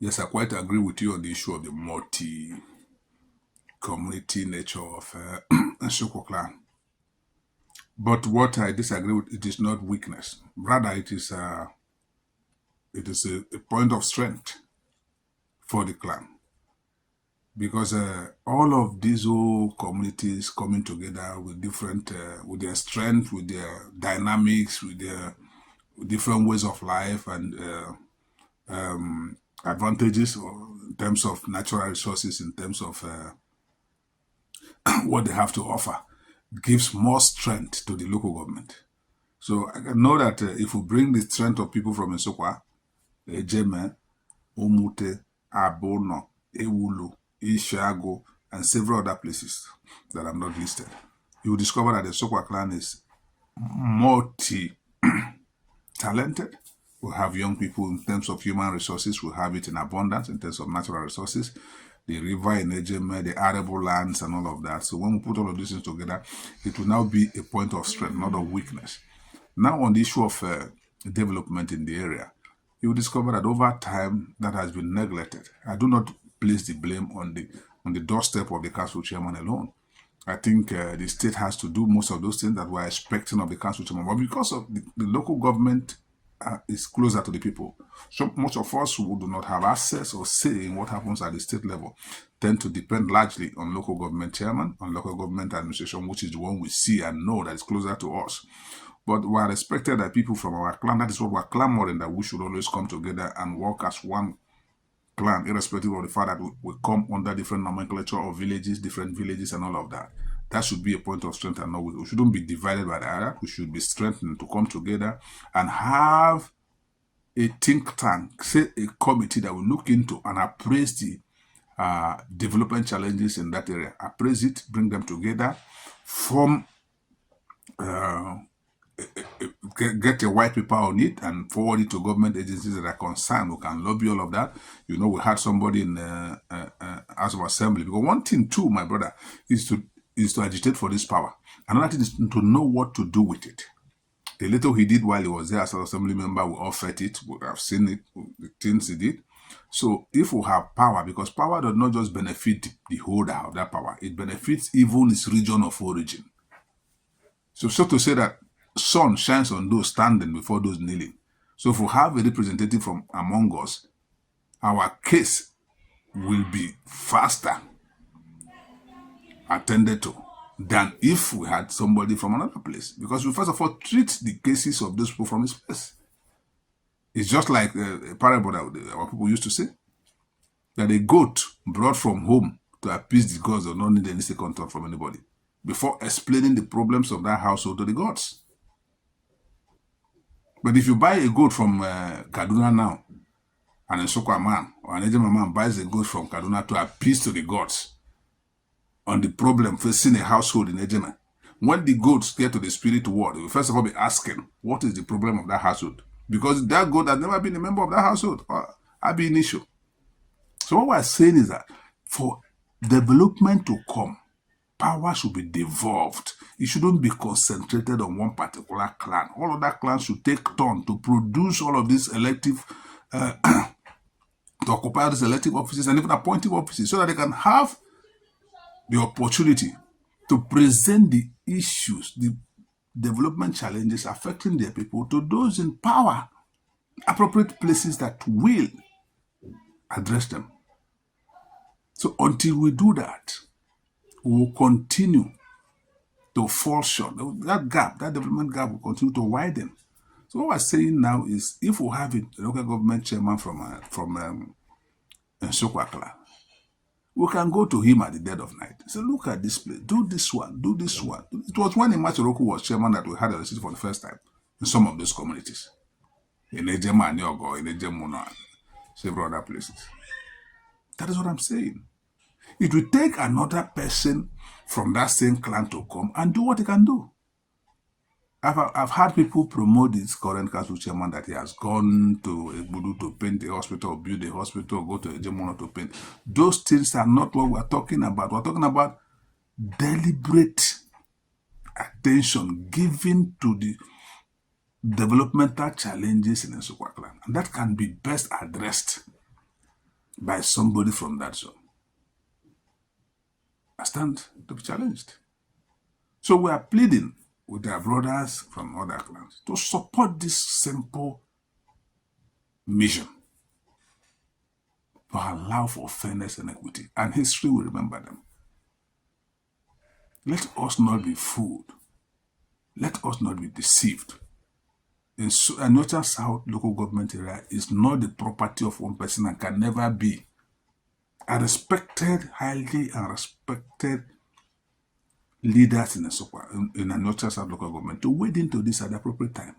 Yes, I quite agree with you on the issue of the multi-community nature of Nsukwa clan. But what I disagree with, it is not weakness. Rather, it is a point of strength for the clan. Because all of these old communities coming together with different, with their strength, with their dynamics, with their different ways of life and advantages in terms of natural resources, in terms of what they have to offer, gives more strength to the local government. So I know that if we bring the strength of people from Nsukwa, Ejeme, Umute, Abono, Ewulu, Ishago, and several other places that are not listed, you will discover that the Nsukwa clan is multi-talented. We have young people in terms of human resources. We have it in abundance in terms of natural resources. The river in Ejeme, the arable lands, and all of that. So when we put all of these things together, it will now be a point of strength, not of weakness. Now on the issue of development in the area, you will discover that over time that has been neglected. I do not place the blame on the doorstep of the council chairman alone. I think the state has to do most of those things that we're expecting of the council chairman. But because of the local government is closer to the people, so much of us who do not have access or say in what happens at the state level tend to depend largely on local government chairman, on local government administration, which is the one we see and know that is closer to us. But we are expected that people from our clan, that is what we're clamoring, that we should always come together and work as one clan, irrespective of the fact that we come under different nomenclature of villages, different villages, and all of that. That should be a point of strength and not weak. We shouldn't be divided by the other. We should be strengthened to come together and have a think tank, say a committee that will look into and appraise the development challenges in that area. Appraise it, bring them together, form get a white paper on it and forward it to government agencies that are concerned who can lobby all of that. You know, we had somebody in House of Assembly. Because one thing too, my brother, is to agitate for this power. Another thing is to know what to do with it. The little he did while he was there as an assembly member, we all felt it. We have seen it, the things he did. So if we have power, because power does not just benefit the holder of that power, it benefits even its region of origin. So to say that sun shines on those standing before those kneeling. So if we have a representative from among us, our case will be faster attended to than if we had somebody from another place. Because we first of all treat the cases of those people from this place. It's just like a parable that our people used to say, that a goat brought from home to appease the gods does not need any second thought from anybody before explaining the problems of that household to the gods. But if you buy a goat from Kaduna now, and a Nsukwa man or an Ejema man buys a goat from Kaduna to appease to the gods on the problem facing a household in Ejema, when the goats get to the spirit world, they will first of all be asking, what is the problem of that household? Because that goat has never been a member of that household or have an issue. So what we're saying is that for development to come, power should be devolved. It shouldn't be concentrated on one particular clan. All of that clans should take turn to produce all of these elective, to occupy these elective offices and even appointive offices so that they can have the opportunity to present the issues, the development challenges affecting their people to those in power, appropriate places that will address them. So until we do that, we will continue to fall short. That gap, that development gap will continue to widen. So what we're saying now is, if we have a local government chairman from Nsukwa clan, we can go to him at the dead of night. Say, look at this place, do this one, do this one. It was when Imachoroku was chairman that we had electricity for the first time in some of those communities. In Ejema, ANIIOCHA, in Ejemuno, and several other places. That is what I'm saying. It will take another person from that same clan to come and do what he can do. I've had people promote this current council chairman that he has gone to Egbudu to paint the hospital, build the hospital, go to Ejemuno to paint. Those things are not what we're talking about. We're talking about deliberate attention given to the developmental challenges in the Nsukwa clan. And that can be best addressed by somebody from that zone. I stand to be challenged. So we are pleading with our brothers from other clans to support this simple mission, to allow for fairness and equity, and history will remember them. Let us not be fooled. Let us not be deceived. In ANIIOCHA South local government area is not the property of one person and can never be. I respected, highly and respected leaders in Nsukwa, in ANIIOCHA South local government to wade into this at the appropriate time.